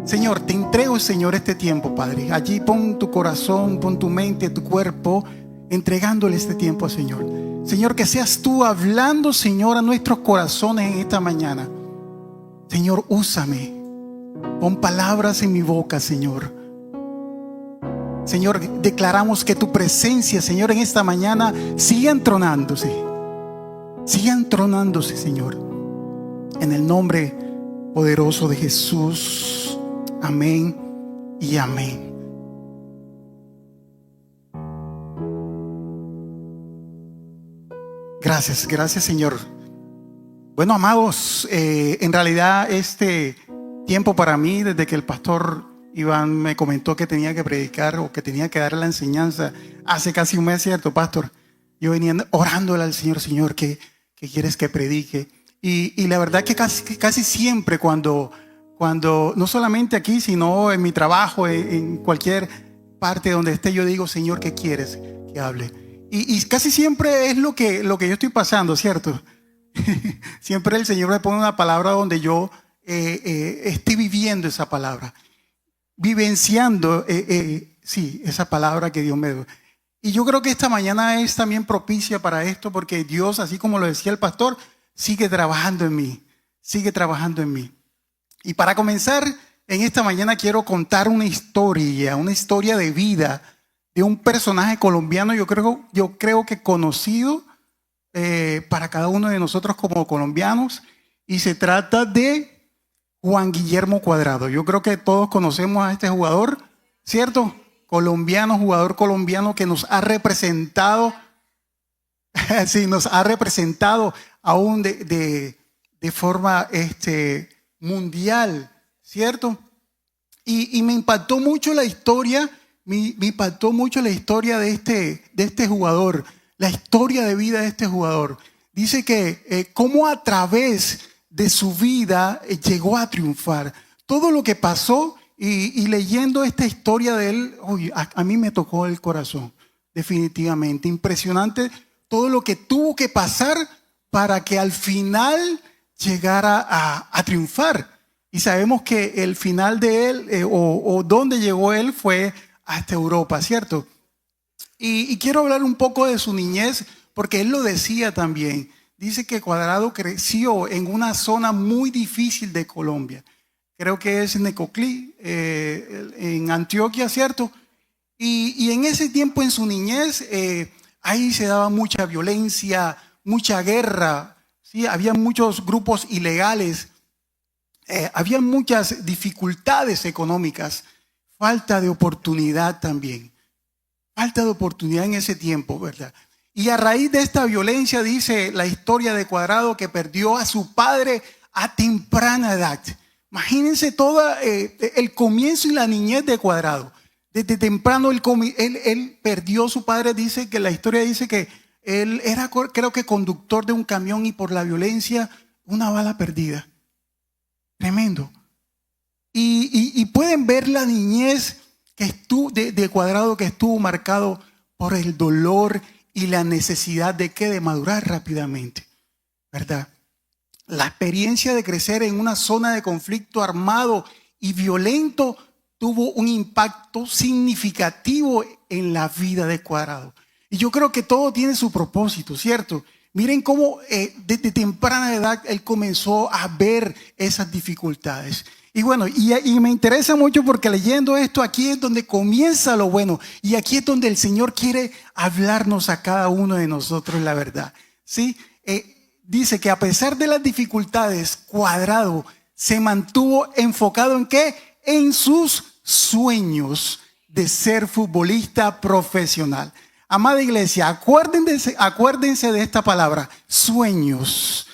Señor, te entrego, Señor, este tiempo, Padre. Allí pon tu corazón, pon tu mente, tu cuerpo, entregándole este tiempo, Señor. Señor, que seas tú hablando, Señor, a nuestros corazones en esta mañana. Señor, úsame. Pon palabras en mi boca, Señor. Señor, declaramos que tu presencia, Señor, en esta mañana siga entronándose. Siga entronándose, Señor. En el nombre poderoso de Jesús. Amén y amén. Gracias, gracias, Señor. Bueno, amados, en realidad este tiempo para mí, desde que el pastor Iván me comentó que tenía que predicar o que tenía que dar la enseñanza hace casi un mes, ¿cierto, pastor? Yo venía orándole al Señor, Señor, ¿qué quieres que predique? Y la verdad que casi siempre cuando no solamente aquí, sino en mi trabajo, en cualquier parte donde esté, yo digo, Señor, ¿qué quieres que hable? Y casi siempre es lo que yo estoy pasando, ¿cierto? Siempre el Señor me pone una palabra donde yo esté viviendo esa palabra, vivenciando sí, esa palabra que Dios me dio. Y yo creo que esta mañana es también propicia para esto, porque Dios, así como lo decía el pastor, sigue trabajando en mí, sigue trabajando en mí. Y para comenzar, en esta mañana quiero contar una historia de vida de un personaje colombiano, yo creo que conocido para cada uno de nosotros como colombianos, y se trata de Juan Guillermo Cuadrado. Yo creo que todos conocemos a este jugador, ¿cierto? Jugador colombiano que nos ha representado, sí, nos ha representado aún de forma mundial, ¿cierto? Y me impactó mucho la historia, me impactó mucho la historia de este jugador, la historia de vida de este jugador. Dice que cómo a través de su vida llegó a triunfar. Todo lo que pasó y leyendo esta historia de él, a mí me tocó el corazón, definitivamente. Impresionante todo lo que tuvo que pasar para que al final llegara a triunfar. Y sabemos que el final de él, o donde llegó él, fue hasta Europa, ¿cierto? Y quiero hablar un poco de su niñez, porque él lo decía también. Dice que Cuadrado creció en una zona muy difícil de Colombia. Creo que es Necoclí, en Antioquia, ¿cierto? Y en ese tiempo, en su niñez, ahí se daba mucha violencia, mucha guerra, ¿sí? Había muchos grupos ilegales, había muchas dificultades económicas, falta de oportunidad también. Falta de oportunidad en ese tiempo, ¿verdad? Y a raíz de esta violencia, dice la historia de Cuadrado, que perdió a su padre a temprana edad. Imagínense todo el comienzo y la niñez de Cuadrado. Desde temprano él perdió a su padre. Dice que la historia dice que él era, creo que, conductor de un camión, y por la violencia, una bala perdida. Tremendo. Y pueden ver la niñez que estuvo de Cuadrado, que estuvo marcado por el dolor y la necesidad de madurar rápidamente, ¿verdad? La experiencia de crecer en una zona de conflicto armado y violento tuvo un impacto significativo en la vida de Cuadrado. Y yo creo que todo tiene su propósito, ¿cierto? Miren cómo desde temprana edad él comenzó a ver esas dificultades. Y bueno, y me interesa mucho porque leyendo esto, aquí es donde comienza lo bueno. Y aquí es donde el Señor quiere hablarnos a cada uno de nosotros la verdad. ¿Sí? Dice que a pesar de las dificultades, Cuadrado se mantuvo enfocado ¿en qué? En sus sueños de ser futbolista profesional. Amada iglesia, acuérdense de esta palabra, sueños.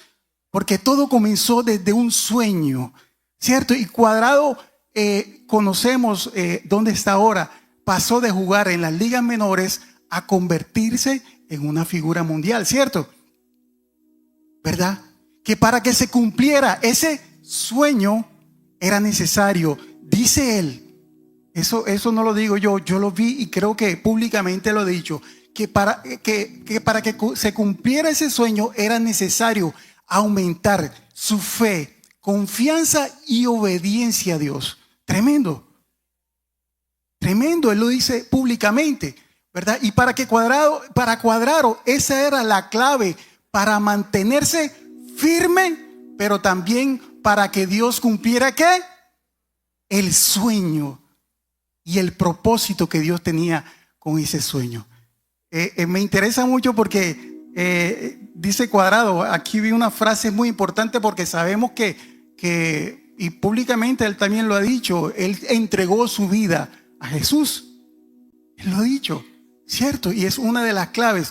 Porque todo comenzó desde un sueño, ¿cierto? Y Cuadrado, conocemos dónde está ahora. Pasó de jugar en las ligas menores a convertirse en una figura mundial, ¿cierto? ¿Verdad? Que para que se cumpliera ese sueño era necesario, dice él, eso no lo digo yo lo vi y creo que públicamente lo he dicho, que para que se cumpliera ese sueño era necesario aumentar su fe, confianza y obediencia a Dios. Tremendo. Tremendo, él lo dice públicamente, ¿verdad? Y para Cuadrado, esa era la clave para mantenerse firme, pero también para que Dios cumpliera ¿qué? El sueño y el propósito que Dios tenía con ese sueño. Me interesa mucho porque dice Cuadrado, aquí vi una frase muy importante porque sabemos que y públicamente él también lo ha dicho, él entregó su vida a Jesús. Él lo ha dicho, ¿cierto? Y es una de las claves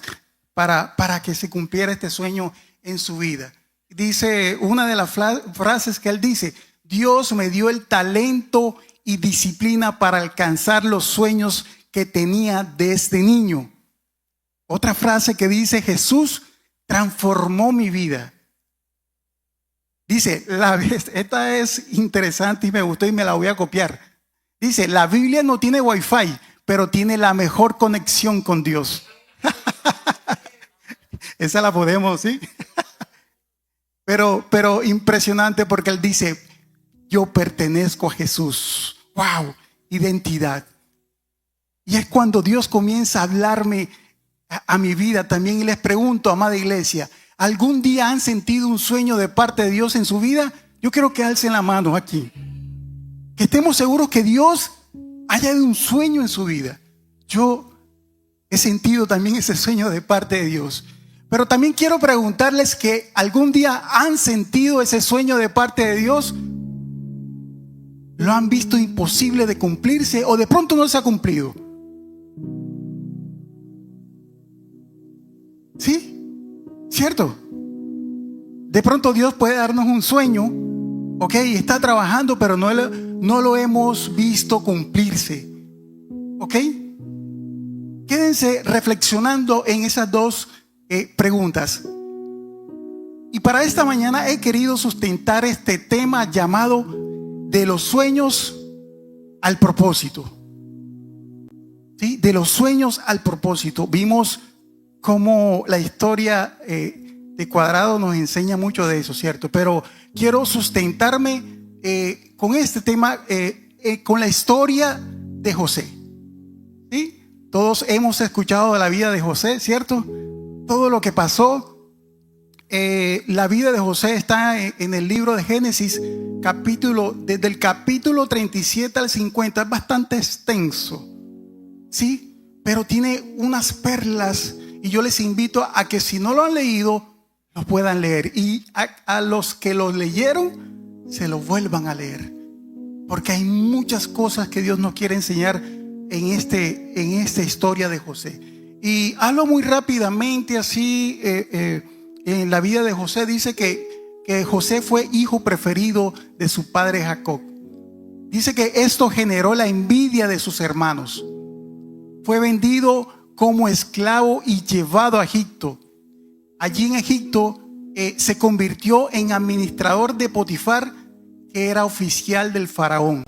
para que se cumpliera este sueño en su vida. Dice, una de las frases que él dice, Dios me dio el talento y disciplina para alcanzar los sueños que tenía desde niño. Otra frase que dice, Jesús transformó mi vida. Dice, esta es interesante y me gustó y me la voy a copiar. Dice, la Biblia no tiene wifi, pero tiene la mejor conexión con Dios. Esa la podemos, ¿sí? Pero impresionante porque él dice, yo pertenezco a Jesús. ¡Wow! Identidad. Y es cuando Dios comienza a hablarme a mi vida también. Y les pregunto, amada iglesia, ¿algún día han sentido un sueño de parte de Dios en su vida? Yo quiero que alcen la mano aquí. Que estemos seguros que Dios haya dado un sueño en su vida. Yo he sentido también ese sueño de parte de Dios. Pero también quiero preguntarles que algún día han sentido ese sueño de parte de Dios. ¿Lo han visto imposible de cumplirse o de pronto no se ha cumplido? ¿Sí? ¿Cierto? De pronto Dios puede darnos un sueño, ok, está trabajando, pero no lo hemos visto cumplirse. ¿Ok? Quédense reflexionando en esas dos preguntas. Y para esta mañana he querido sustentar este tema llamado de los sueños al propósito. ¿Sí? De los sueños al propósito. Vimos cómo la historia de Cuadrado nos enseña mucho de eso, ¿cierto? Pero quiero sustentarme con este tema, con la historia de José. ¿Sí? Todos hemos escuchado de la vida de José, ¿cierto? Todo lo que pasó. La vida de José está en el libro de Génesis, desde el capítulo 37 al 50, es bastante extenso, ¿sí? Pero tiene unas perlas y yo les invito a que si no lo han leído, lo puedan leer. Y a los que lo leyeron, se lo vuelvan a leer. Porque hay muchas cosas que Dios nos quiere enseñar en esta historia de José. Y hablo muy rápidamente así. En la vida de José dice que José fue hijo preferido de su padre Jacob. Dice que esto generó la envidia de sus hermanos. Fue vendido como esclavo y llevado a Egipto. Allí en Egipto se convirtió en administrador de Potifar, que era oficial del faraón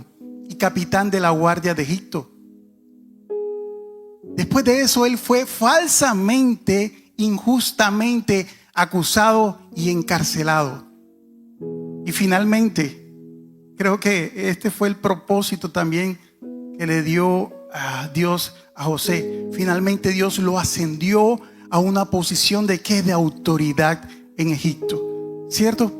y capitán de la guardia de Egipto. Después de eso, él fue falsamente, injustamente acusado y encarcelado. Y finalmente, creo que este fue el propósito también que le dio a Dios a José. Finalmente Dios lo ascendió a una posición de ¿qué? De autoridad en Egipto, ¿cierto?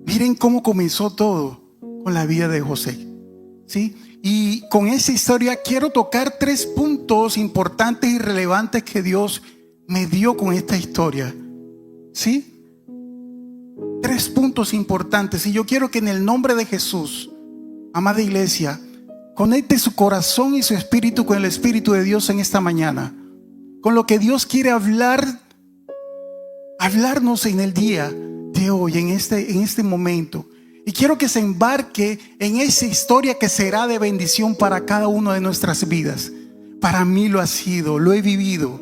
Miren cómo comenzó todo con la vida de José, ¿sí? Y con esa historia quiero tocar 3 puntos importantes y relevantes que Dios me dio con esta historia, ¿sí? 3 puntos importantes. Y yo quiero que en el nombre de Jesús, amada iglesia, conecte su corazón y su espíritu con el Espíritu de Dios en esta mañana, con lo que Dios quiere hablarnos en el día de hoy, en este momento. Y quiero que se embarque en esa historia que será de bendición para cada uno de nuestras vidas. Para mí lo ha sido, lo he vivido.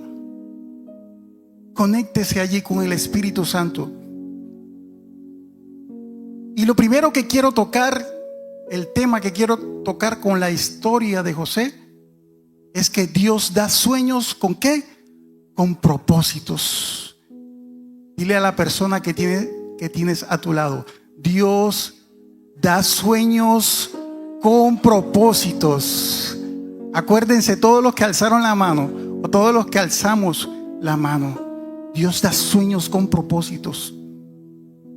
Conéctese allí con el Espíritu Santo. Y lo primero que quiero tocar, el tema que quiero tocar con la historia de José, es que Dios da sueños ¿con qué? Con propósitos. Dile a la persona que tienes a tu lado, Dios da sueños con propósitos. Acuérdense, todos los que alzaron la mano, o todos los que alzamos la mano, Dios da sueños con propósitos.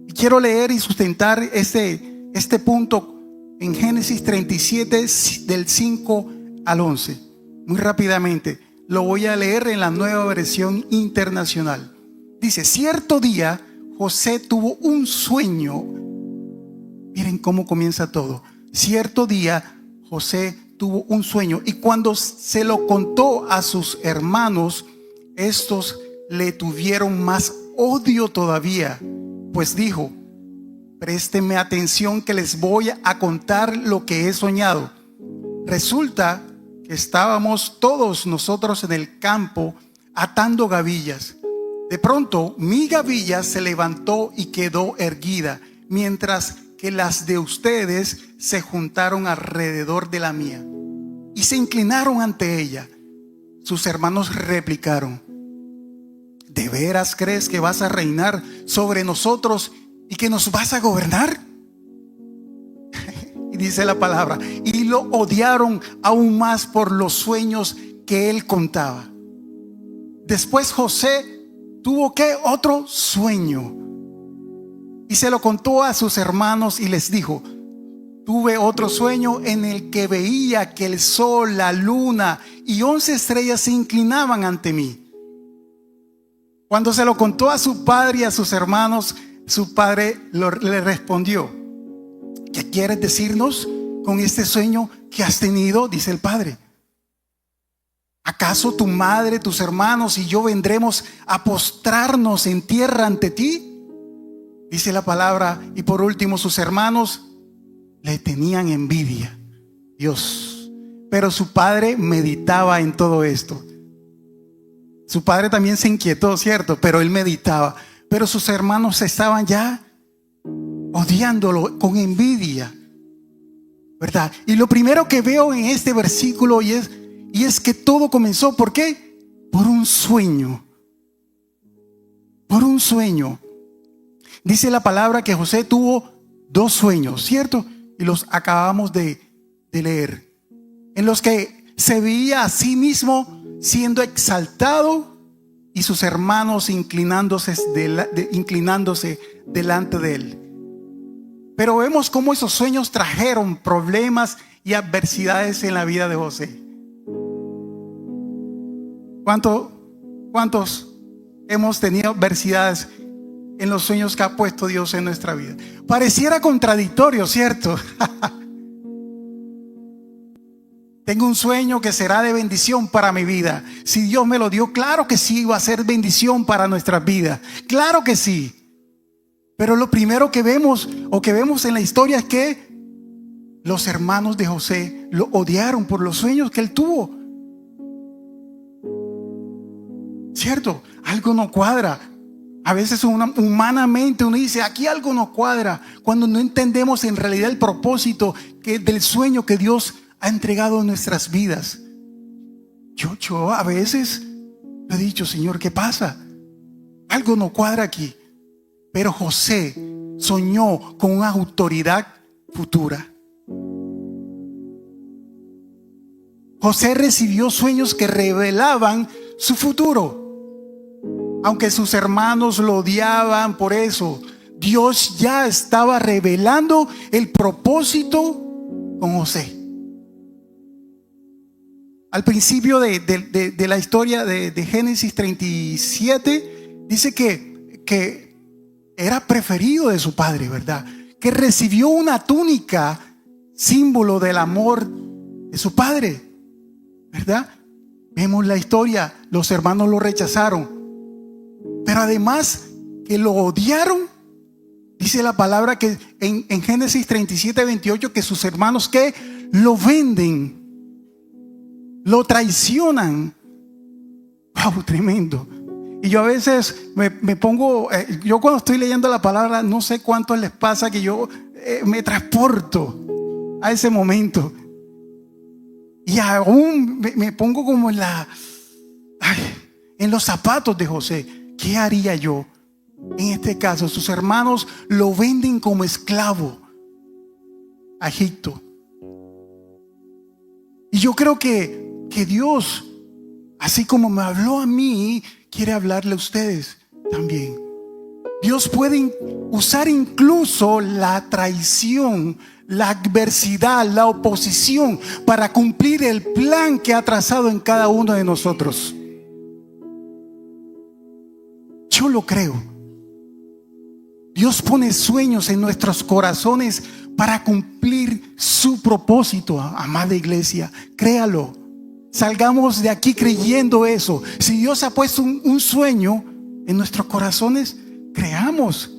Y quiero leer y sustentar este punto en Génesis 37, del 5 al 11. Muy rápidamente, lo voy a leer en la Nueva Versión Internacional. Dice: cierto día José tuvo un sueño. Miren cómo comienza todo. Cierto día José tuvo un sueño, y cuando se lo contó a sus hermanos, estos le tuvieron más odio todavía, pues dijo: présteme atención que les voy a contar lo que he soñado. Resulta que estábamos todos nosotros en el campo atando gavillas. De pronto mi gavilla se levantó y quedó erguida, mientras que las de ustedes se juntaron alrededor de la mía y se inclinaron ante ella. Sus hermanos replicaron: ¿de veras crees que vas a reinar sobre nosotros y que nos vas a gobernar? Y dice la palabra: y lo odiaron aún más por los sueños que él contaba. Después José tuvo otro sueño, y se lo contó a sus hermanos y les dijo: tuve otro sueño en el que veía que el sol, la luna y 11 estrellas se inclinaban ante mí. Cuando se lo contó a su padre y a sus hermanos, su padre le respondió: ¿qué quieres decirnos con este sueño que has tenido? Dice el padre: ¿acaso tu madre, tus hermanos y yo vendremos a postrarnos en tierra ante ti? Dice la palabra: y por último sus hermanos le tenían envidia. Dios. Pero su padre meditaba en todo esto. Su padre también se inquietó, ¿cierto? Pero él meditaba. Pero sus hermanos estaban ya odiándolo con envidia, ¿verdad? Y lo primero que veo en este versículo y es que todo comenzó, ¿por qué? Por un sueño. Por un sueño. Dice la palabra que José tuvo 2 sueños, ¿cierto? Y los acabamos de leer, en los que se veía a sí mismo siendo exaltado y sus hermanos inclinándose delante de él. Pero vemos cómo esos sueños trajeron problemas y adversidades en la vida de José. ¿Cuántos hemos tenido adversidades en los sueños que ha puesto Dios en nuestra vida? Pareciera contradictorio, ¿cierto? Tengo un sueño que será de bendición para mi vida. Si Dios me lo dio, claro que sí va a ser bendición para nuestras vidas. Claro que sí. Pero lo primero que vemos en la historia es que los hermanos de José lo odiaron por los sueños que él tuvo. ¿Cierto? Algo no cuadra. A veces humanamente uno dice: aquí algo no cuadra, cuando no entendemos en realidad el propósito del sueño que Dios ha entregado en nuestras vidas. Yo a veces he dicho: Señor, ¿qué pasa? Algo no cuadra aquí. Pero José soñó con una autoridad futura. José recibió sueños que revelaban su futuro. Aunque sus hermanos lo odiaban por eso, Dios ya estaba revelando el propósito con José. Al principio de la historia de Génesis 37, dice que era preferido de su padre, ¿verdad? Que recibió una túnica, símbolo del amor de su padre, ¿verdad? Vemos la historia, los hermanos lo rechazaron, pero además que lo odiaron. Dice la palabra que en Génesis 37:28 que sus hermanos que lo venden, lo traicionan. Wow, tremendo. Y yo a veces me pongo, yo cuando estoy leyendo la palabra, no sé cuánto les pasa que yo me transporto a ese momento. Y aún me pongo como en los zapatos de José. ¿Qué haría yo en este caso? Sus hermanos lo venden como esclavo. a Egipto. Y yo creo que Dios, así como me habló a mí, quiere hablarle a ustedes también. Dios puede usar incluso la traición, la adversidad, la oposición para cumplir el plan que ha trazado en cada uno de nosotros. Yo lo creo. Dios pone sueños en nuestros corazones para cumplir su propósito, amada iglesia. Créalo. Salgamos de aquí creyendo eso. Si Dios ha puesto un sueño en nuestros corazones, creamos.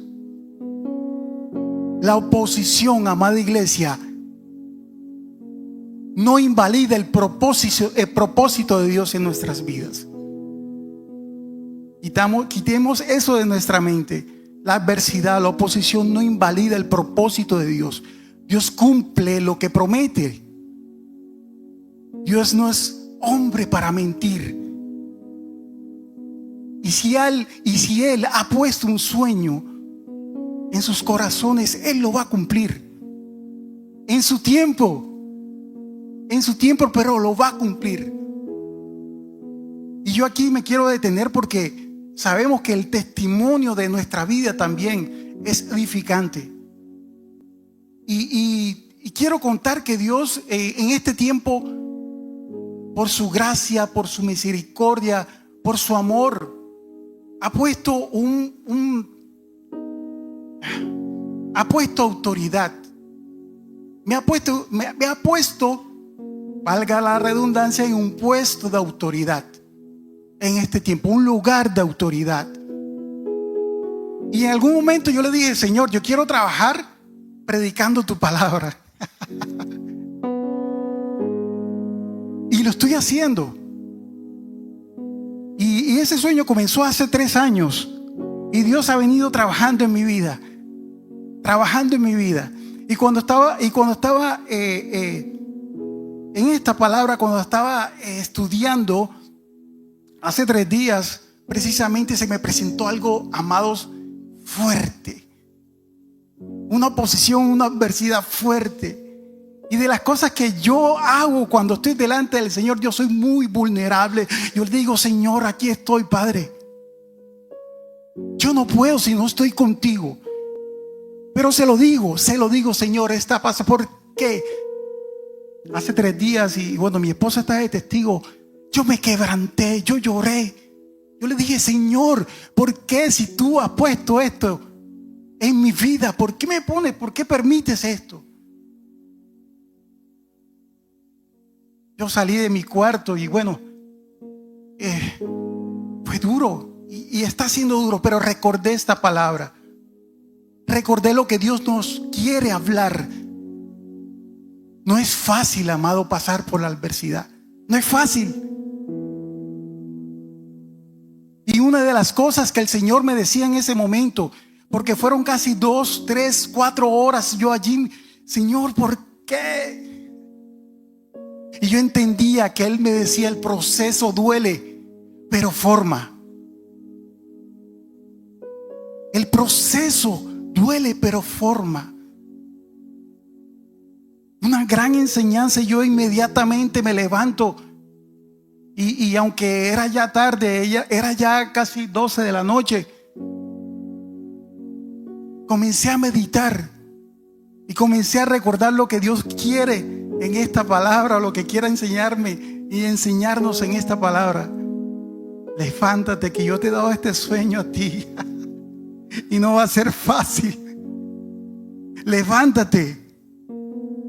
La oposición, amada iglesia, no invalida el propósito de Dios en nuestras vidas. Quitemos eso de nuestra mente. La adversidad, la oposición no invalida el propósito de Dios. Dios cumple lo que promete. Dios no es hombre para mentir. Y si Él ha puesto un sueño en sus corazones, Él lo va a cumplir. En su tiempo, pero lo va a cumplir. Y yo aquí me quiero detener porque sabemos que el testimonio de nuestra vida también es edificante. Y quiero contar que Dios en este tiempo, por su gracia, por su misericordia, por su amor, ha puesto ha puesto autoridad. Me ha puesto, valga la redundancia, en un puesto de autoridad en este tiempo, un lugar de autoridad. Y en algún momento yo le dije: Señor, yo quiero trabajar predicando tu palabra. Y lo estoy haciendo. Y ese sueño comenzó hace 3 años. Y Dios ha venido trabajando en mi vida. Y cuando estaba en esta palabra, cuando estaba estudiando hace 3 días, precisamente se me presentó algo, amados, fuerte. Una oposición, una adversidad fuerte. Y de las cosas que yo hago cuando estoy delante del Señor, yo soy muy vulnerable. Yo le digo: Señor, aquí estoy, Padre. Yo no puedo si no estoy contigo. Pero se lo digo, Señor, esta pasa porque hace 3 días, y bueno, mi esposa está de testigo, yo me quebranté, yo lloré. Yo le dije: Señor, ¿por qué si tú has puesto esto en mi vida? ¿Por qué permites esto? Yo salí de mi cuarto y bueno, fue duro y está siendo duro, pero recordé esta palabra. Recordé lo que Dios nos quiere hablar. No es fácil, amado, pasar por la adversidad. No es fácil. Y una de las cosas que el Señor me decía en ese momento, porque fueron casi 2, 3, 4 horas yo allí: Señor, ¿por qué? Y yo entendía que Él me decía: el proceso duele, pero forma. El proceso duele, pero forma. Una gran enseñanza. Yo inmediatamente me levanto y aunque era ya tarde, era ya casi 12 de la noche, comencé a meditar y comencé a recordar lo que Dios quiere en esta palabra, lo que quiera enseñarme y enseñarnos en esta palabra. Levántate, que yo te he dado este sueño a ti y no va a ser fácil. Levántate.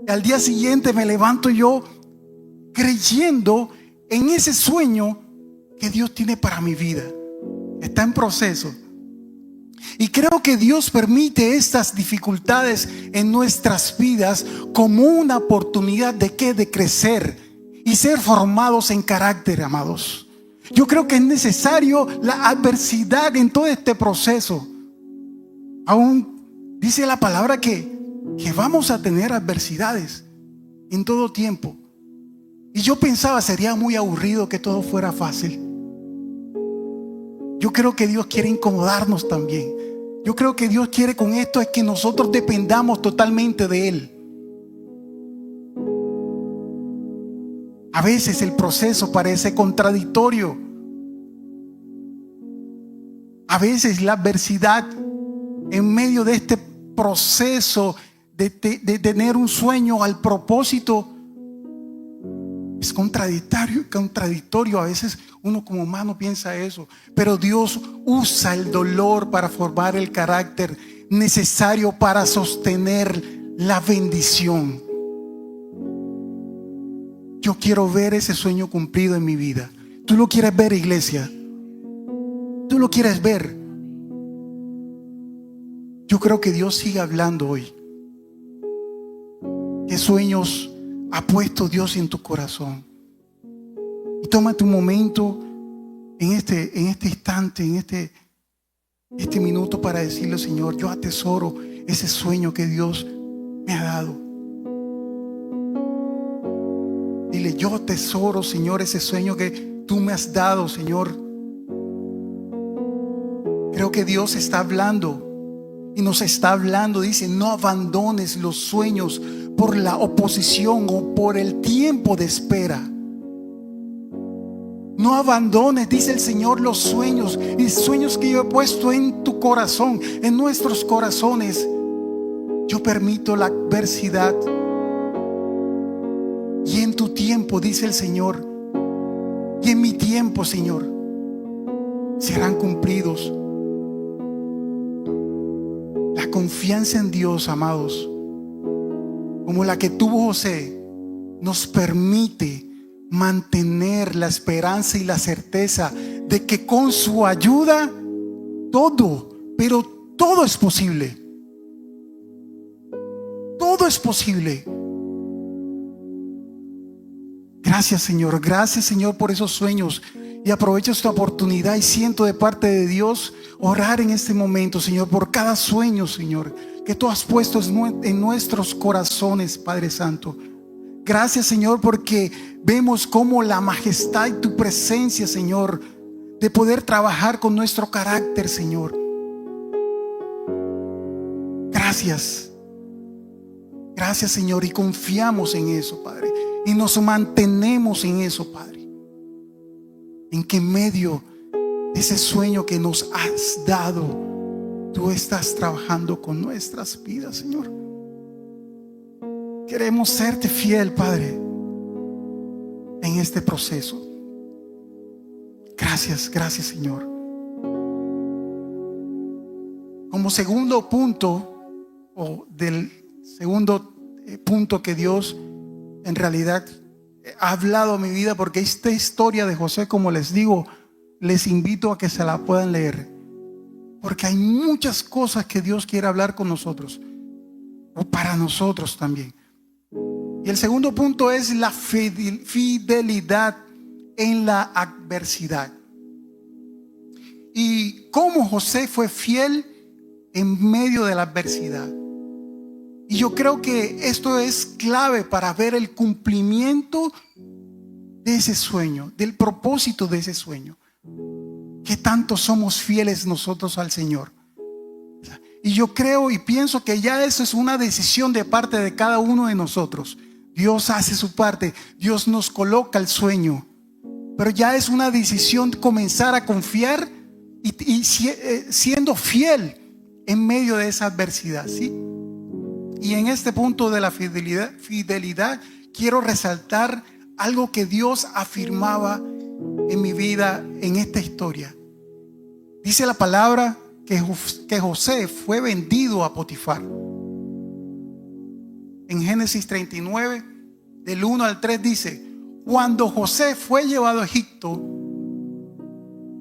Y al día siguiente me levanto yo creyendo en ese sueño que Dios tiene para mi vida. Está en proceso. Y creo que Dios permite estas dificultades en nuestras vidas como una oportunidad de crecer y ser formados en carácter, amados. Yo creo que es necesario la adversidad en todo este proceso. Aún dice la palabra que vamos a tener adversidades en todo tiempo. Y yo pensaba, sería muy aburrido que todo fuera fácil. Yo creo que Dios quiere incomodarnos también. Yo creo que Dios quiere con esto es que nosotros dependamos totalmente de Él. A veces el proceso parece contradictorio. A veces la adversidad en medio de este proceso de tener un sueño al propósito es contradictorio. A veces uno como humano piensa eso, pero Dios usa el dolor para formar el carácter necesario para sostener la bendición. Yo quiero ver ese sueño cumplido en mi vida. ¿Tú lo quieres ver, iglesia? ¿Tú lo quieres ver? Yo creo que Dios sigue hablando hoy. ¿Qué sueños ha puesto Dios en tu corazón? Y tómate un momento en este instante, en este minuto, para decirle: Señor, yo atesoro ese sueño que Dios me ha dado. Dile: yo atesoro, Señor, ese sueño que tú me has dado, Señor. Creo que Dios está hablando y nos está hablando. Dice: no abandones los sueños por la oposición o por el tiempo de espera. No abandones, dice el Señor, los sueños, y sueños que yo he puesto en tu corazón, en nuestros corazones. Yo permito la adversidad, y en tu tiempo, dice el Señor, y en mi tiempo, Señor, serán cumplidos. La confianza en Dios, amados, como la que tuvo José, nos permite mantener la esperanza y la certeza de que con su ayuda todo, pero todo es posible. Todo es posible. Gracias, Señor. Gracias, Señor, por esos sueños. Y aprovecho esta oportunidad y siento de parte de Dios orar en este momento, Señor, por cada sueño, Señor, que tú has puesto en nuestros corazones, Padre Santo. Gracias, Señor, porque vemos cómo la majestad y tu presencia, Señor, de poder trabajar con nuestro carácter, Señor. Gracias. Gracias, Señor, y confiamos en eso, Padre, y nos mantenemos en eso, Padre, en que en medio de ese sueño que nos has dado, tú estás trabajando con nuestras vidas, Señor. Queremos serte fiel, Padre, en este proceso. Gracias, gracias, Señor. Como segundo punto, o del segundo punto que Dios en realidad ha hablado a mi vida, porque esta historia de José, como les digo, les invito a que se la puedan leer, porque hay muchas cosas que Dios quiere hablar con nosotros, o para nosotros también. Y el segundo punto es la fidelidad en la adversidad. Y cómo José fue fiel en medio de la adversidad. Y yo creo que esto es clave para ver el cumplimiento de ese sueño, del propósito de ese sueño. ¿Qué tanto somos fieles nosotros al Señor? Y yo creo y pienso que ya eso es una decisión de parte de cada uno de nosotros. Dios hace su parte, Dios nos coloca el sueño, pero ya es una decisión comenzar a confiar y siendo fiel en medio de esa adversidad, ¿sí? Y en este punto de la fidelidad quiero resaltar algo que Dios afirmaba en mi vida en esta historia. Dice la palabra que José fue vendido a Potifar. En Génesis 39, del 1 al 3 dice: cuando José fue llevado a Egipto,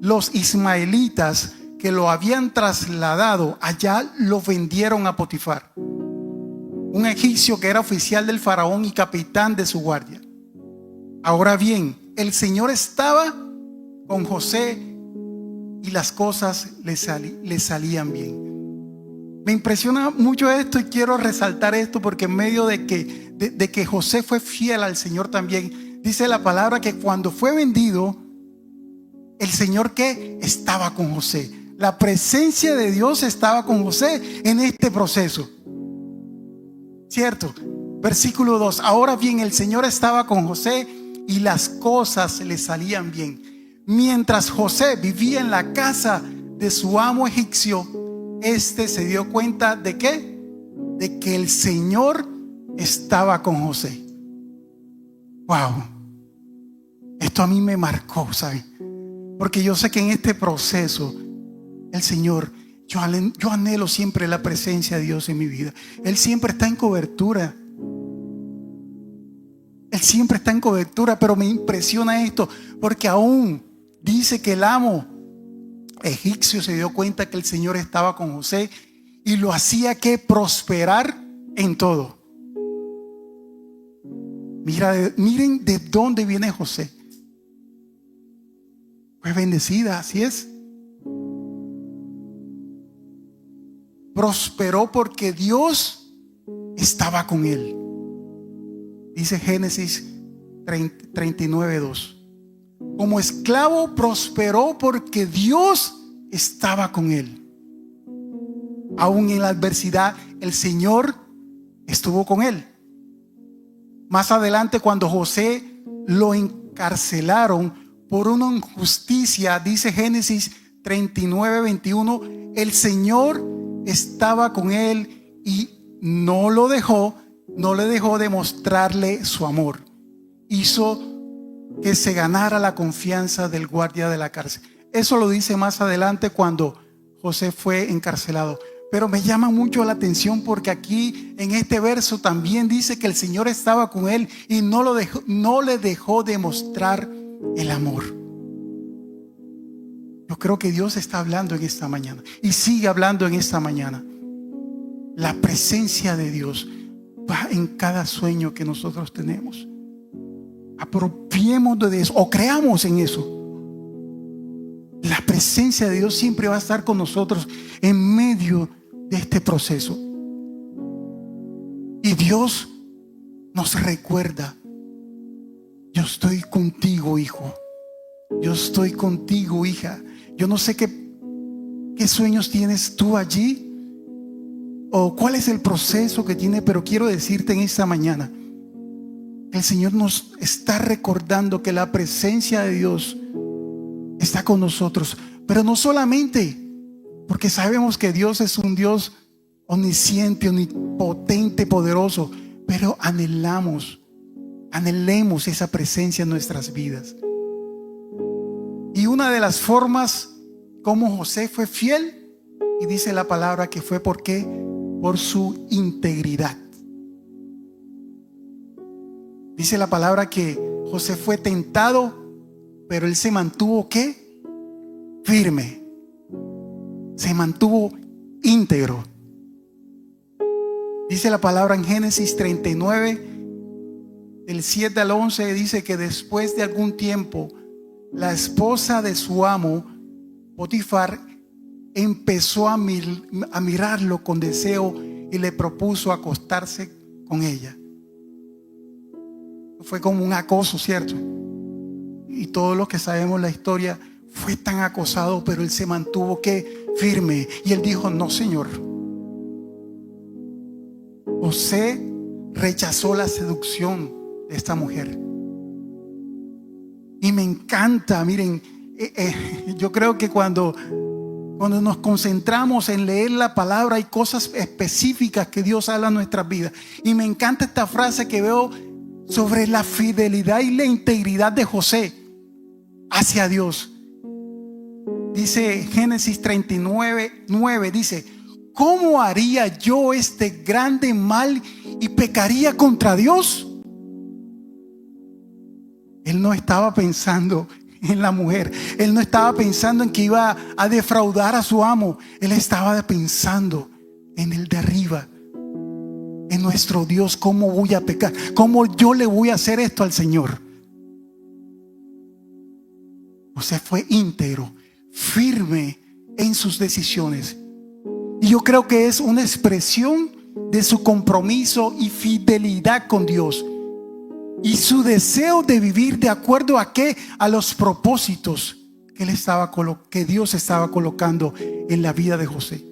los ismaelitas que lo habían trasladado allá lo vendieron a Potifar, un egipcio que era oficial del faraón y capitán de su guardia. Ahora bien, el Señor estaba con José y las cosas le salían bien. Me impresiona mucho esto y quiero resaltar esto porque en medio de que José fue fiel al Señor también, dice la palabra que cuando fue vendido, el Señor que estaba con José. La presencia de Dios estaba con José en este proceso. ¿Cierto? Versículo 2. Ahora bien, el Señor estaba con José y las cosas le salían bien. Mientras José vivía en la casa de su amo egipcio, este se dio cuenta ¿de qué? De que el Señor estaba con José. Wow, esto a mí me marcó, ¿saben? Porque yo sé que en este proceso el Señor, yo anhelo siempre la presencia de Dios en mi vida. Él siempre está en cobertura. Él siempre está en cobertura, pero me impresiona esto, porque aún dice que el amo egipcio se dio cuenta que el Señor estaba con José y lo hacía que prosperar en todo. Miren de dónde viene José. Fue bendecida, así es. Prosperó porque Dios estaba con él. Dice Génesis 39:2. Como esclavo prosperó porque Dios estaba con él. Aún en la adversidad, el Señor estuvo con él. Más adelante, cuando José lo encarcelaron por una injusticia, dice Génesis 39:21, el Señor estaba con él y no le dejó de mostrarle su amor. Hizo que se ganara la confianza del guardia de la cárcel. Eso lo dice más adelante cuando José fue encarcelado. Pero me llama mucho la atención porque aquí en este verso también dice que el Señor estaba con él y no le dejó de mostrar el amor. Yo creo que Dios está hablando en esta mañana y sigue hablando en esta mañana. La presencia de Dios va en cada sueño que nosotros tenemos. Apropiemos de eso o creamos en eso. La presencia de Dios siempre va a estar con nosotros en medio de este proceso. Y Dios nos recuerda: yo estoy contigo, hijo. Yo estoy contigo, hija. Yo no sé qué sueños tienes tú allí o cuál es el proceso que tiene, pero quiero decirte en esta mañana que el Señor nos está recordando que la presencia de Dios está con nosotros, pero no solamente porque sabemos que Dios es un Dios omnisciente, omnipotente, poderoso, pero anhelemos esa presencia en nuestras vidas. Y una de las formas como José fue fiel, y dice la palabra que fue por su integridad. Dice la palabra que José fue tentado, pero él se mantuvo ¿qué? Firme. Se mantuvo íntegro. Dice la palabra en Génesis 39, del 7 al 11, dice que después de algún tiempo, la esposa de su amo, Potifar, empezó a mirarlo con deseo y le propuso acostarse con ella. Fue como un acoso, ¿cierto? Y todos los que sabemos la historia, fue tan acosado, pero él se mantuvo firme. Y él dijo: no, Señor. José rechazó la seducción de esta mujer. Y me encanta, miren, yo creo que cuando nos concentramos en leer la palabra, hay cosas específicas que Dios habla en nuestras vidas. Y me encanta esta frase que veo sobre la fidelidad y la integridad de José hacia Dios. Dice Génesis 39:9, dice: ¿cómo haría yo este grande mal y pecaría contra Dios? Él no estaba pensando en la mujer. Él no estaba pensando en que iba a defraudar a su amo. Él estaba pensando en el de arriba, en nuestro Dios. ¿Cómo voy a pecar? ¿Cómo yo le voy a hacer esto al Señor? José fue íntegro, firme en sus decisiones. Y yo creo que es una expresión de su compromiso y fidelidad con Dios. Y su deseo de vivir de acuerdo a los propósitos que Dios estaba colocando en la vida de José.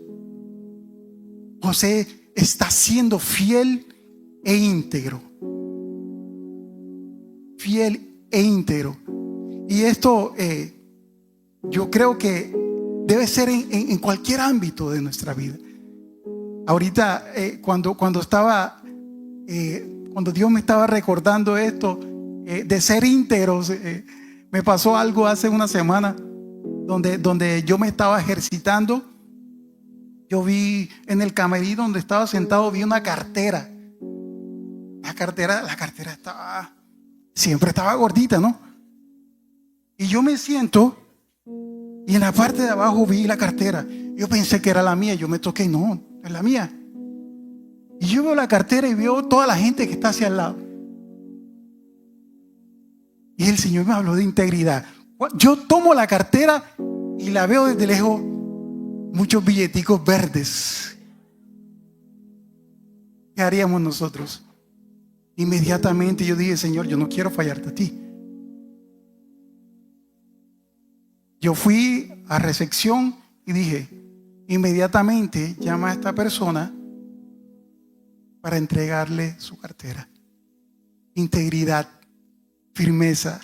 José está siendo fiel e íntegro. Fiel e íntegro. Y esto yo creo que debe ser en cualquier ámbito de nuestra vida. Ahorita cuando Dios me estaba recordando esto de ser íntegros, me pasó algo hace una semana donde yo me estaba ejercitando. Yo vi en el camerino donde estaba sentado, vi una cartera. La cartera siempre estaba gordita, ¿no? Y yo me siento y en la parte de abajo vi la cartera. Yo pensé que era la mía. Yo me toqué, no es la mía. Y yo veo la cartera y veo toda la gente que está hacia el lado. Y el Señor me habló de integridad. Yo tomo la cartera y la veo desde lejos, muchos billeticos verdes. ¿Qué haríamos nosotros? Inmediatamente yo dije, Señor, yo no quiero fallarte a ti. Yo fui a recepción y dije, inmediatamente llama a esta persona para entregarle su cartera. Integridad, firmeza.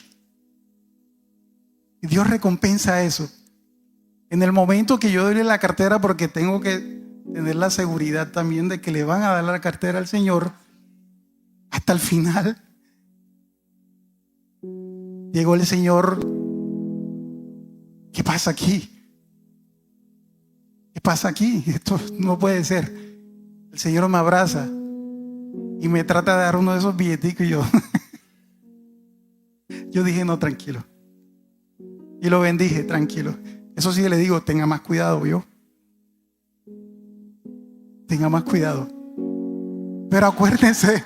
Y Dios recompensa eso. En el momento que yo doy la cartera, porque tengo que tener la seguridad también de que le van a dar la cartera al Señor, hasta el final llegó el Señor. ¿Qué pasa aquí? ¿Qué pasa aquí? Esto no puede ser. El Señor me abraza y me trata de dar uno de esos billeticos y yo dije, no, tranquilo. Y lo bendije, tranquilo. Eso sí le digo, tenga más cuidado, ¿vio? Tenga más cuidado. Pero acuérdense.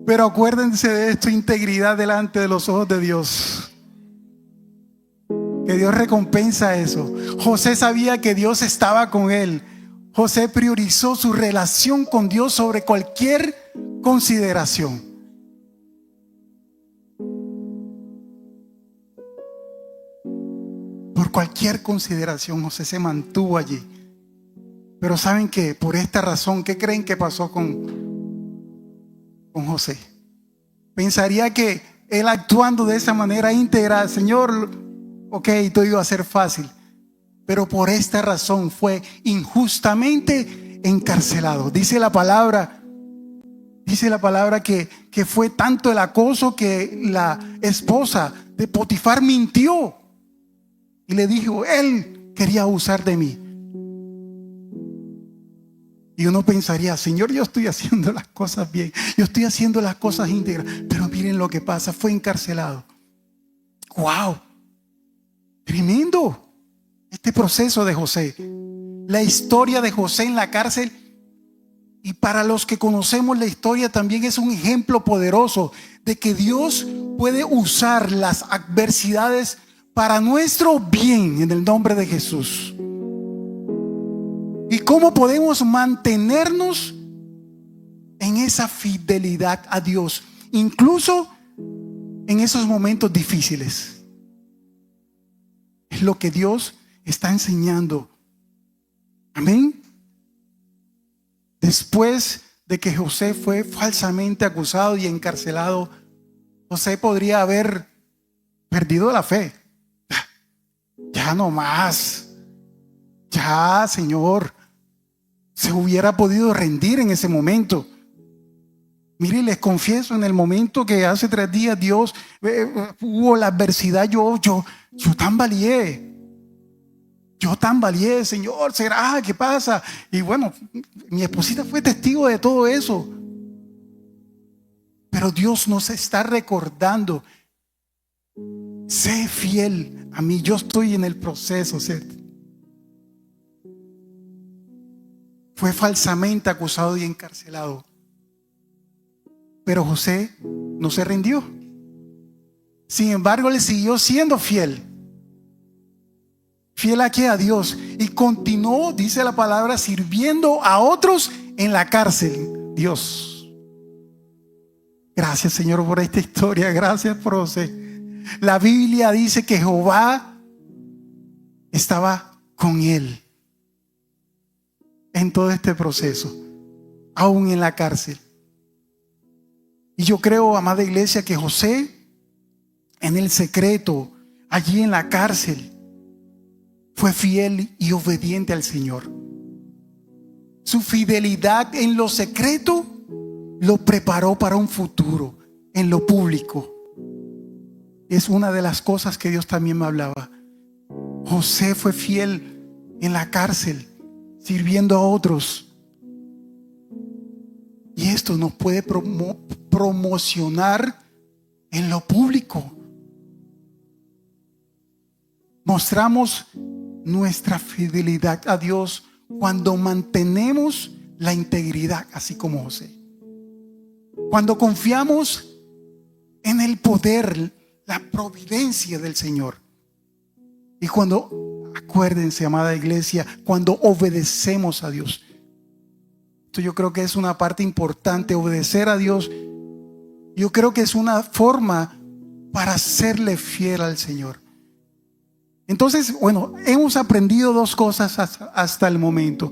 Pero acuérdense de esto: integridad delante de los ojos de Dios. Que Dios recompensa eso. José sabía que Dios estaba con él. José priorizó su relación con Dios sobre cualquier consideración. Por cualquier consideración, José se mantuvo allí. Pero ¿saben qué? Por esta razón, ¿qué creen que pasó con José? Pensaría que él, actuando de esa manera íntegra, Señor, ok, todo iba a ser fácil. Pero por esta razón fue injustamente encarcelado. Dice la palabra que fue tanto el acoso que la esposa de Potifar mintió y le dijo, él quería abusar de mí. Y uno pensaría, Señor, yo estoy haciendo las cosas bien, yo estoy haciendo las cosas íntegras. Pero miren lo que pasa, fue encarcelado. ¡Wow! Tremendo este proceso de José. La historia de José en la cárcel, y para los que conocemos la historia, también es un ejemplo poderoso de que Dios puede usar las adversidades para nuestro bien, en el nombre de Jesús. ¿Y cómo podemos mantenernos en esa fidelidad a Dios, incluso en esos momentos difíciles? Es lo que Dios está enseñando. Amén. Después de que José fue falsamente acusado y encarcelado, José podría haber perdido la fe. Ya no más. Ya, Señor. Se hubiera podido rendir en ese momento. Mire, les confieso, en el momento que hace 3 días Dios hubo la adversidad, yo tambaleé. Yo tambaleé, Señor, ¿será? ¿Qué pasa? Y bueno, mi esposita fue testigo de todo eso. Pero Dios nos está recordando: sé fiel a mí, yo estoy en el proceso, ¿cierto? Fue falsamente acusado y encarcelado. Pero José no se rindió. Sin embargo, le siguió siendo fiel. Fiel aquí a Dios. Y continuó, dice la palabra, sirviendo a otros en la cárcel. Dios. Gracias, Señor, por esta historia. Gracias por José. La Biblia dice que Jehová estaba con él. en todo este proceso, aún en la cárcel. Y yo creo, amada iglesia, que José, en el secreto, allí en la cárcel, fue fiel y obediente al Señor. Su fidelidad en lo secreto lo preparó para un futuro en lo público. Es una de las cosas que Dios también me hablaba. José fue fiel en la cárcel, sirviendo a otros. Y esto nos puede promocionar en lo público. Mostramos nuestra fidelidad a Dios cuando mantenemos la integridad, así como José. Cuando confiamos en el poder, la providencia del Señor. Y cuando, acuérdense, amada iglesia, cuando obedecemos a Dios. Esto yo creo que es una parte importante, obedecer a Dios. Yo creo que es una forma para serle fiel al Señor. Entonces, bueno, hemos aprendido dos cosas hasta el momento.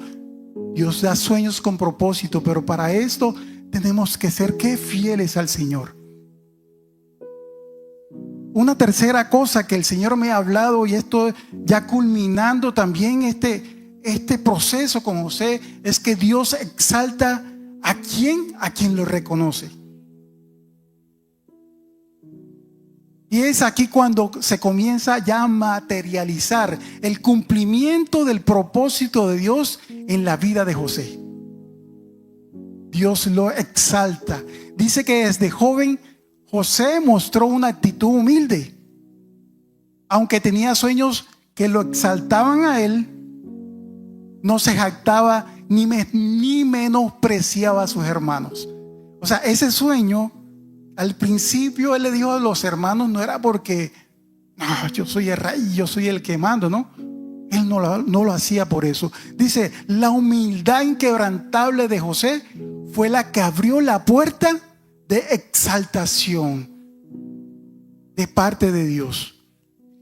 Dios da sueños con propósito, pero para esto tenemos que ser fieles al Señor. Una tercera cosa que el Señor me ha hablado, y esto ya culminando también este proceso con José, es que Dios exalta a quien lo reconoce. Y es aquí cuando se comienza ya a materializar el cumplimiento del propósito de Dios en la vida de José. Dios lo exalta. Dice que desde joven José mostró una actitud humilde. Aunque tenía sueños que lo exaltaban a él, no se jactaba ni menospreciaba a sus hermanos. O sea, ese sueño, al principio él le dijo a los hermanos, no era porque yo soy el rey, yo soy el que mando, ¿no? Él no lo hacía por eso. Dice, la humildad inquebrantable de José fue la que abrió la puerta de exaltación de parte de Dios.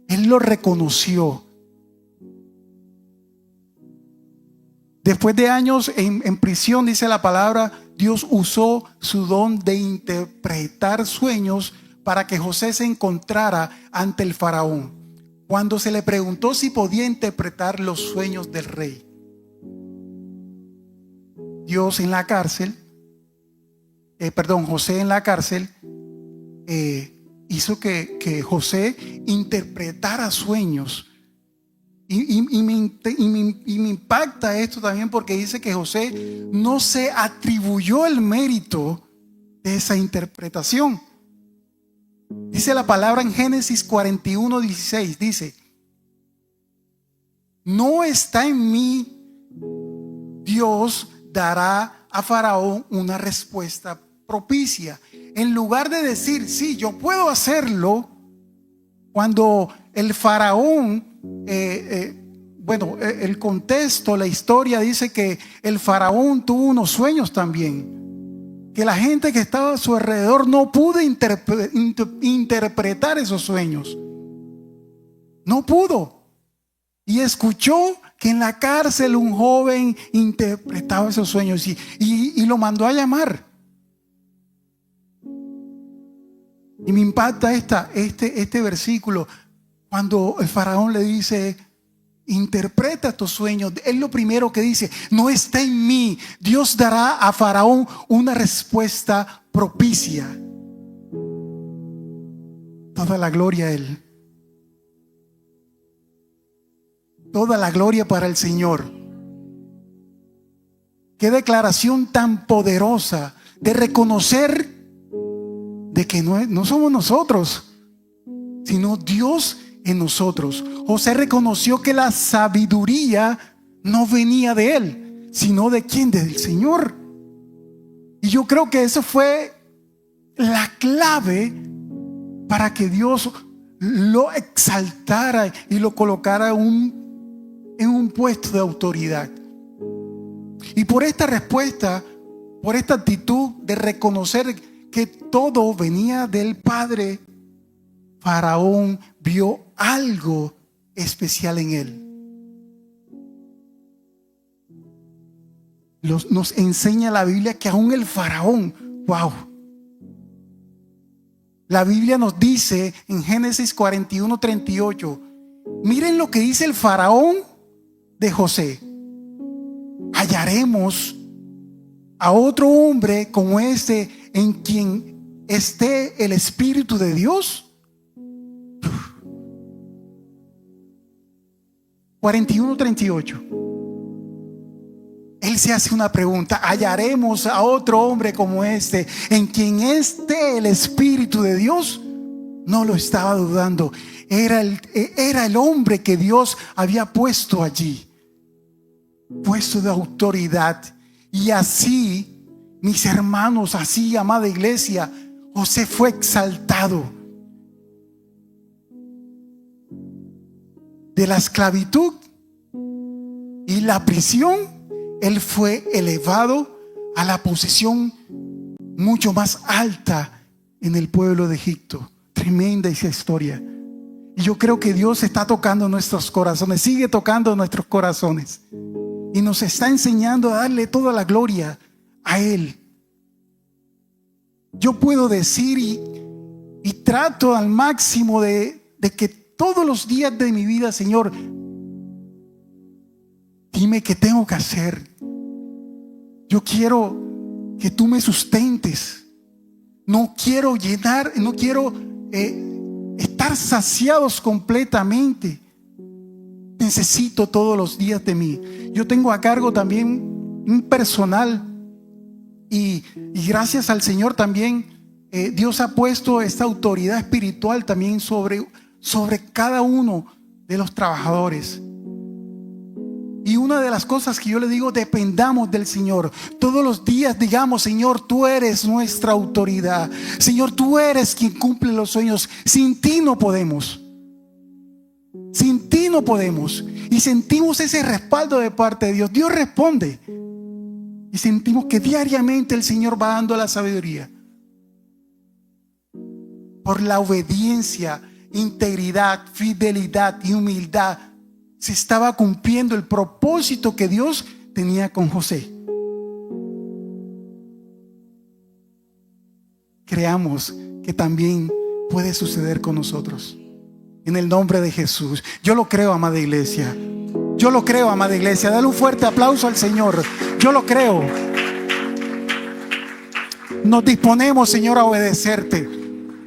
Él lo reconoció. Después de años en prisión, dice la palabra, Dios usó su don de interpretar sueños para que José se encontrara ante el faraón cuando se le preguntó si podía interpretar los sueños del rey. José en la cárcel hizo que José interpretara sueños. Y me impacta esto también porque dice que José no se atribuyó el mérito de esa interpretación. Dice la palabra en Génesis 41:16, dice: no está en mí, Dios dará a Faraón una respuesta propicia. En lugar de decir, sí, yo puedo hacerlo, cuando el Faraón, el contexto, la historia dice que el Faraón tuvo unos sueños también, que la gente que estaba a su alrededor no pudo interpretar esos sueños. No pudo. Y escuchó que en la cárcel un joven interpretaba esos sueños y lo mandó a llamar. Y me impacta este versículo cuando el faraón le dice: interpreta estos sueños. Él lo primero que dice: no está en mí, Dios dará a Faraón una respuesta propicia. Toda la gloria a Él. Toda la gloria para el Señor. Qué declaración tan poderosa de reconocer de que no somos nosotros, sino Dios en nosotros. José reconoció que la sabiduría no venía de él, sino de quién, del Señor. Y yo creo que eso fue la clave para que Dios lo exaltara y lo colocara en un puesto de autoridad. Y por esta respuesta, por esta actitud de reconocer que todo venía del Padre, Faraón vio algo especial en él. Nos enseña la Biblia que aún el faraón, wow. La Biblia nos dice en Génesis 41:38, miren lo que dice el faraón de José: hallaremos a otro hombre como este en quien esté el Espíritu de Dios. 41:38. Él se hace una pregunta: hallaremos a otro hombre como este en quien esté el Espíritu de Dios. No lo estaba dudando. Era el hombre que Dios había puesto allí, puesto de autoridad. Y así, mis hermanos, así, amada iglesia, José fue exaltado de la esclavitud y la prisión. Él fue elevado a la posición mucho más alta en el pueblo de Egipto. Tremenda esa historia. Y yo creo que Dios está tocando nuestros corazones, sigue tocando nuestros corazones, y nos está enseñando a darle toda la gloria a Él. Yo puedo decir y trato al máximo de que todos los días de mi vida: Señor, dime qué tengo que hacer. Yo quiero que tú me sustentes. No quiero estar saciados completamente. Necesito todos los días de mí. Yo tengo a cargo también un personal, y gracias al Señor también Dios ha puesto esta autoridad espiritual también sobre cada uno de los trabajadores. Y una de las cosas que yo le digo: dependamos del Señor. Todos los días digamos: Señor, tú eres nuestra autoridad. Señor, tú eres quien cumple los sueños. Sin ti no podemos. Sin ti no podemos. Y sentimos ese respaldo de parte de Dios. Dios responde. Y sentimos que diariamente el Señor va dando la sabiduría. Por la obediencia, integridad, fidelidad y humildad, se estaba cumpliendo el propósito que Dios tenía con José. Creamos que también puede suceder con nosotros. En el nombre de Jesús. Yo lo creo, amada iglesia. Yo lo creo, amada iglesia. Dale un fuerte aplauso al Señor. Yo lo creo. Nos disponemos, Señor, a obedecerte.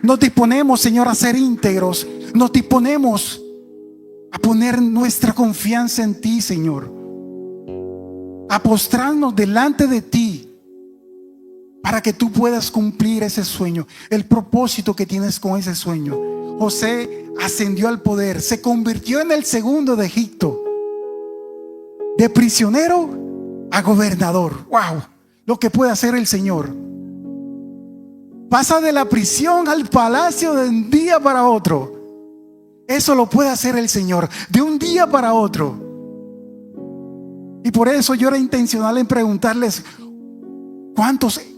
Nos disponemos, Señor, a ser íntegros. Nos disponemos a poner nuestra confianza en ti, Señor, a postrarnos delante de ti para que tú puedas cumplir ese sueño, el propósito que tienes con ese sueño. José ascendió al poder, se convirtió en el segundo de Egipto, de prisionero a gobernador. Wow, lo que puede hacer el Señor. Pasa de la prisión al palacio de un día para otro. Eso lo puede hacer el Señor de un día para otro. Y por eso yo era intencional en preguntarles: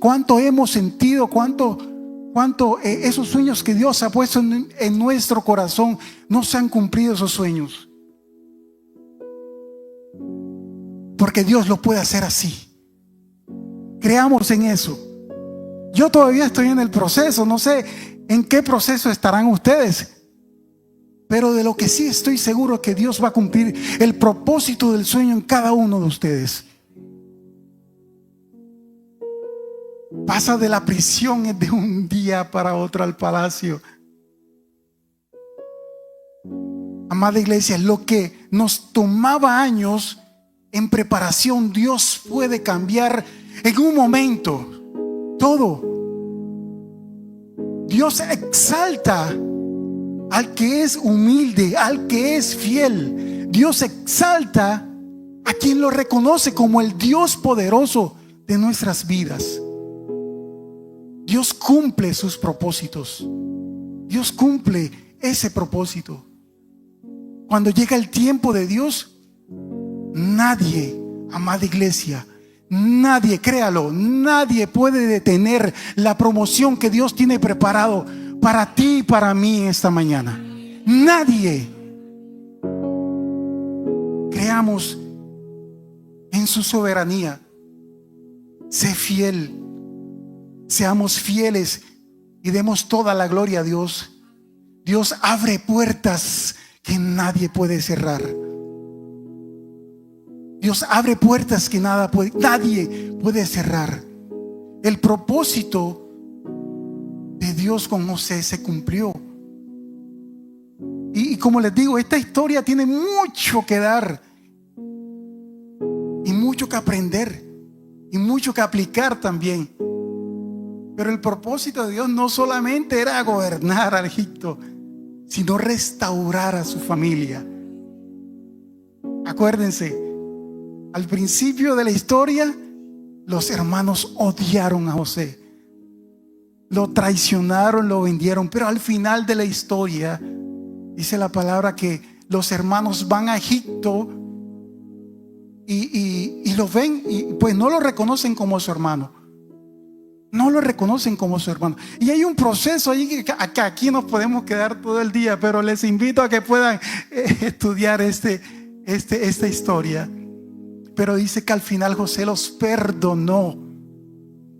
¿cuánto hemos sentido? ¿Cuánto esos sueños que Dios ha puesto en nuestro corazón no se han cumplido esos sueños? Porque Dios lo puede hacer así. Creamos en eso. Yo todavía estoy en el proceso. No sé en qué proceso estarán ustedes. Pero de lo que sí estoy seguro es que Dios va a cumplir el propósito del sueño en cada uno de ustedes. Pasa de la prisión de un día para otro al palacio. Amada iglesia, lo que nos tomaba años en preparación, Dios puede cambiar en un momento todo. Dios exalta al que es humilde, al que es fiel. Dios exalta a quien lo reconoce como el Dios poderoso de nuestras vidas. Dios cumple sus propósitos. Dios cumple ese propósito. Cuando llega el tiempo de Dios, nadie, amada iglesia, nadie, créalo, nadie puede detener la promoción que Dios tiene preparado para ti y para mí esta mañana. Nadie. Creamos en su soberanía. Sé fiel. Seamos fieles y demos toda la gloria a Dios. Dios abre puertas que nadie puede cerrar. Dios abre puertas que nadie puede cerrar. El propósito de Dios con José se cumplió. Y como les digo, esta historia tiene mucho que dar y mucho que aprender y mucho que aplicar también. Pero el propósito de Dios no solamente era gobernar a Egipto, sino restaurar a su familia. Acuérdense, al principio de la historia, los hermanos odiaron a José, lo traicionaron, lo vendieron, pero al final de la historia dice la palabra que los hermanos van a Egipto y lo ven y pues no lo reconocen como su hermano. No lo reconocen como su hermano. Y hay un proceso ahí que aquí nos podemos quedar todo el día, pero les invito a que puedan estudiar esta historia. Pero dice que al final José los perdonó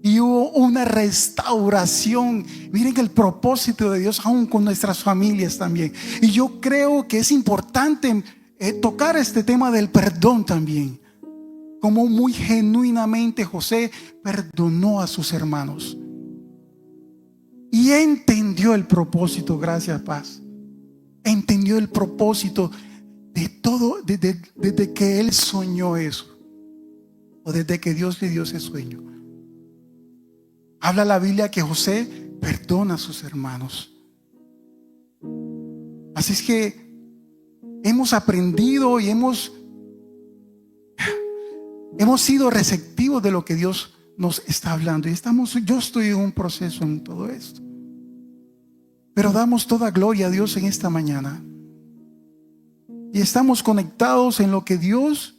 y hubo una restauración. Miren el propósito de Dios aún con nuestras familias también. Y yo creo que es importante tocar este tema del perdón también. Como muy genuinamente José perdonó a sus hermanos y entendió el propósito. Gracias, Paz. Entendió el propósito de todo desde que él soñó eso, o desde que Dios le dio ese sueño. Habla la Biblia que José perdona a sus hermanos. Así es que hemos aprendido y hemos sido receptivos de lo que Dios nos está hablando. Y yo estoy en un proceso en todo esto. Pero damos toda gloria a Dios en esta mañana. Y estamos conectados en lo que Dios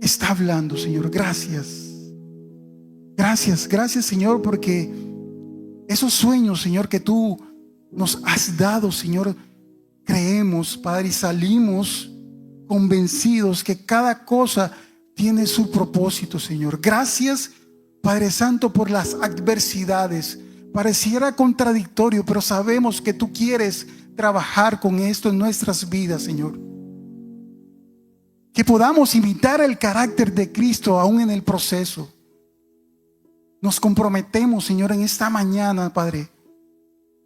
está hablando, Señor. Gracias. Gracias, Señor, porque esos sueños, Señor, que tú nos has dado, Señor, creemos, Padre, y salimos convencidos que cada cosa tiene su propósito, Señor. Gracias, Padre Santo, por las adversidades. Pareciera contradictorio, pero sabemos que tú quieres trabajar con esto en nuestras vidas, Señor. Que podamos imitar el carácter de Cristo aún en el proceso. Nos comprometemos, Señor, en esta mañana, Padre,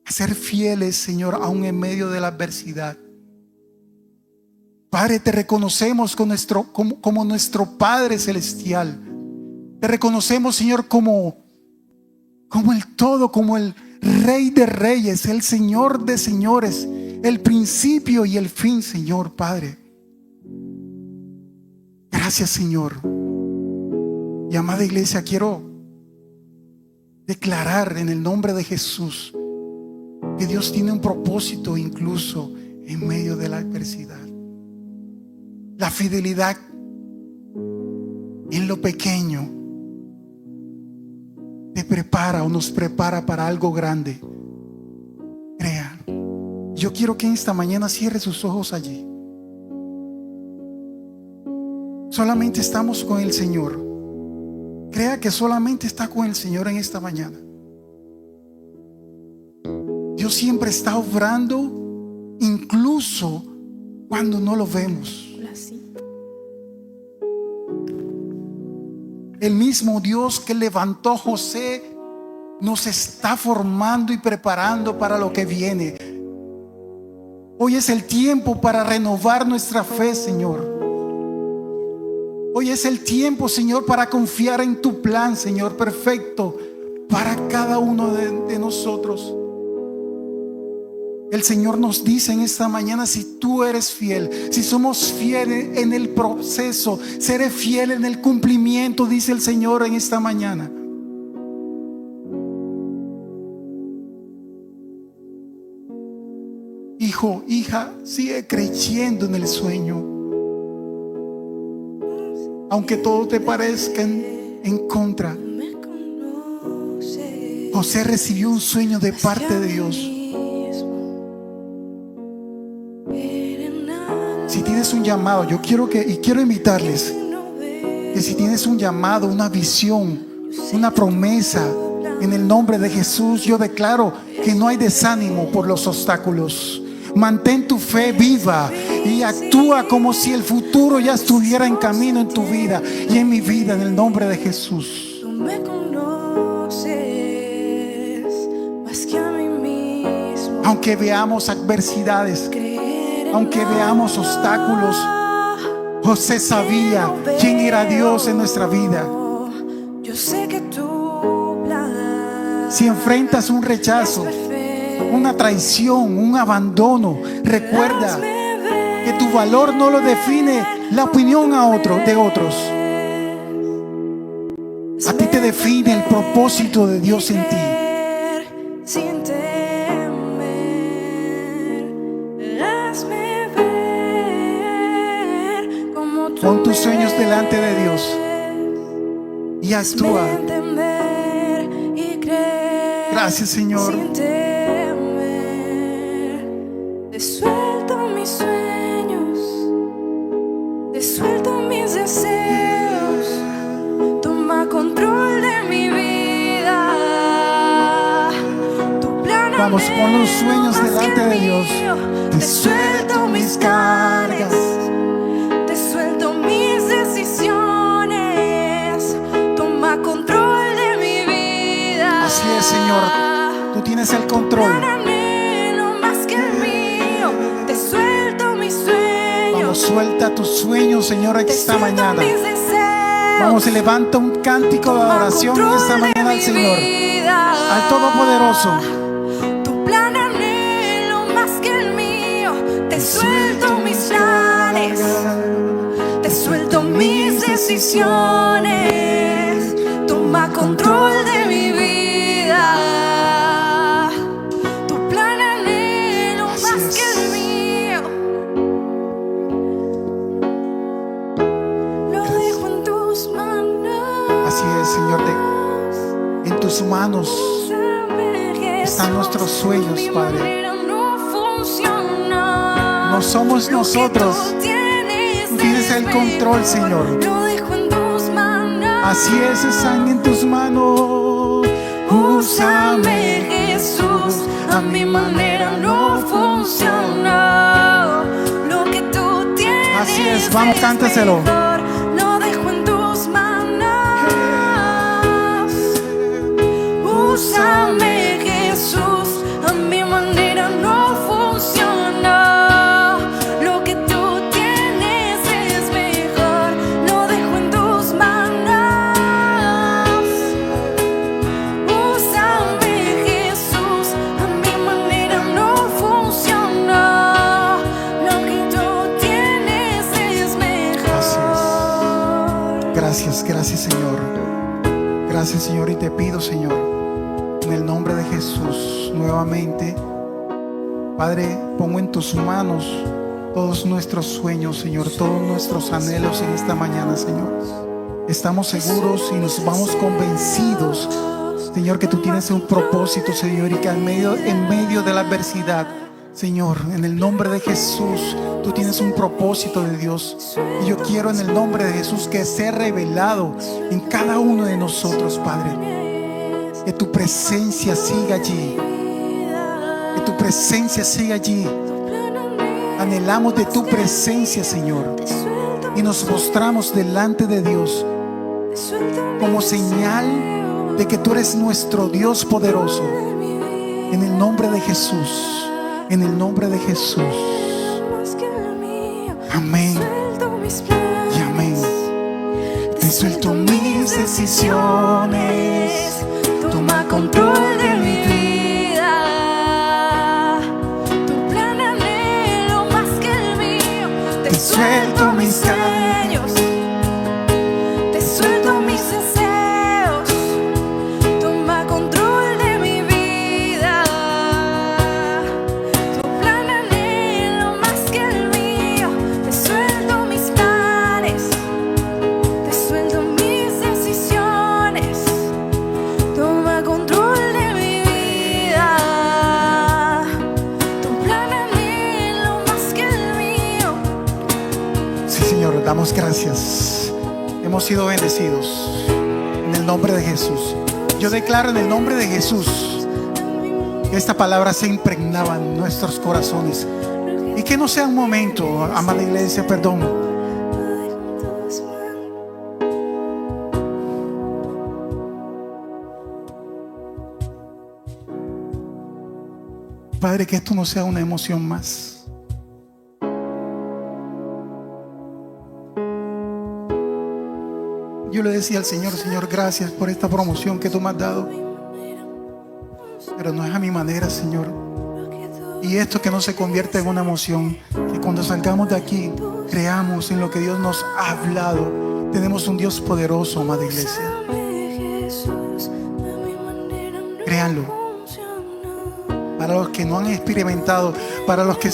a ser fieles, Señor, aún en medio de la adversidad. Padre, te reconocemos como nuestro Padre Celestial. Te reconocemos, Señor, como el todo, como el Rey de Reyes, el Señor de Señores, el principio y el fin, Señor, Padre. Gracias, Señor. Y amada iglesia, quiero declarar en el nombre de Jesús que Dios tiene un propósito incluso en medio de la adversidad. La fidelidad en lo pequeño te prepara o nos prepara para algo grande. Crea. Yo quiero que esta mañana cierre sus ojos allí. Solamente estamos con el Señor. Crea que solamente está con el Señor en esta mañana. Dios siempre está obrando, incluso cuando no lo vemos. El mismo Dios que levantó a José nos está formando y preparando para lo que viene. Hoy es el tiempo para renovar nuestra fe, Señor. Hoy es el tiempo, Señor, para confiar en tu plan, Señor, perfecto para cada uno de nosotros. El Señor nos dice en esta mañana: si tú eres fiel, si somos fieles en el proceso, seré fiel en el cumplimiento, dice el Señor en esta mañana. Hijo, hija, sigue creyendo en el sueño. Aunque todo te parezca en contra. José recibió un sueño de parte de Dios. Si tienes un llamado, quiero invitarles que si tienes un llamado, una visión, una promesa. En el nombre de Jesús yo declaro que no hay desánimo por los obstáculos. Mantén tu fe viva y actúa como si el futuro ya estuviera en camino en tu vida y en mi vida, en el nombre de Jesús. Tú me conoces más que a mí mismo. Aunque veamos adversidades, aunque veamos obstáculos, José sabía quién era Dios en nuestra vida. Yo sé que tu plan Si enfrentas un rechazo, una traición, un abandono, recuerda que tu valor no lo define la opinión de otros. A ti te define el propósito de Dios en ti. Sin temer, hazme ver como tú Pon tus sueños delante de Dios y actúa. entender y creer. Gracias, Señor. Sin temer, te suelto mis sueños, te suelto mis deseos. Toma control de mi vida. Tu plan Vamos, pon los sueños más delante que de Dios. mío. Te suelto mis cargas, te suelto mis decisiones. Toma control de mi vida. Así es, Señor. Tú tienes el control. Plan anhelo más que el mío. Te suelto mis sueños. Vamos, suelta tus sueños, Señor, Te esta suelto mañana. mis deseos. Vamos, levanta un cántico de Toma adoración control esta de mañana al mi Señor, vida. al Todopoderoso. Tu plan anhelo más que el mío. Te suelto mis planes, te suelto mis decisiones. Toma control de mi vida. Tu plan anhelo Así más es. que el mío. Lo dejo en tus manos. Así es, Señor. En tus manos están nuestros sueños, Padre. No somos nosotros. Tú tienes el control, Señor. Así es, están en tus manos. Úsame, Jesús, a mi manera no funciona. Lo que tú tienes. Así es, vamos, cántaselo. Mejor. Lo dejo en tus manos. Úsame, Jesús, a mi manera no funciona. Lo que tú tienes es mejor. Lo dejo en tus manos. Úsame, Jesús, a mi manera no funciona. Lo que tú tienes es mejor. Gracias, gracias, Señor. Gracias, Señor, y te pido, Señor, en el nombre de Jesús, nuevamente, Padre, pongo en tus manos todos nuestros sueños, Señor, todos nuestros anhelos en esta mañana, Señor. Estamos seguros y nos vamos convencidos, Señor, que tú tienes un propósito, Señor, y que en medio de la adversidad, Señor, en el nombre de Jesús, tú tienes un propósito de Dios. Y yo quiero en el nombre de Jesús que sea revelado en cada uno de nosotros, Padre. Que tu presencia siga allí. Que tu presencia siga allí. Anhelamos de tu presencia, Señor. Y nos postramos delante de Dios como señal de que tú eres nuestro Dios poderoso. En el nombre de Jesús. En el nombre de Jesús. Amén. Y amén. Te suelto mis decisiones. Toma control de mi vida. Tu plan anhelo más que el mío. Te suelto mis sueños. Te suelto mis deseos. Toma control de mi vida. Tu plan anhelo más que el mío. Te suelto mis planes. Te suelto mis decisiones. Toma control de mi vida. Tu plan anhelo más que el mío. Sí, Señor, damos gracias. Hemos sido bendecidos. En el nombre nombre de Jesús. Yo declaro en el nombre de Jesús que esta palabra se impregnaba en nuestros corazones. Y que no sea un momento, amada iglesia, perdón. Padre, que esto no sea una emoción más. Yo le decía al Señor: Señor, gracias por esta promoción que tú me has dado, pero no es a mi manera, Señor. Y esto que no se convierte en una emoción, que cuando salgamos de aquí creamos en lo que Dios nos ha hablado. Tenemos un Dios poderoso, amada iglesia. Créanlo. Para los que no han experimentado, para los que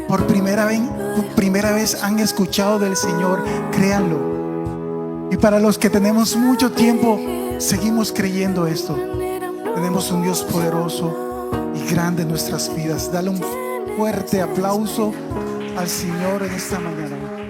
por primera vez han escuchado del Señor, créanlo. Y para los que tenemos mucho tiempo, seguimos creyendo esto. Tenemos un Dios poderoso y grande en nuestras vidas. Dale un fuerte aplauso al Señor en esta mañana.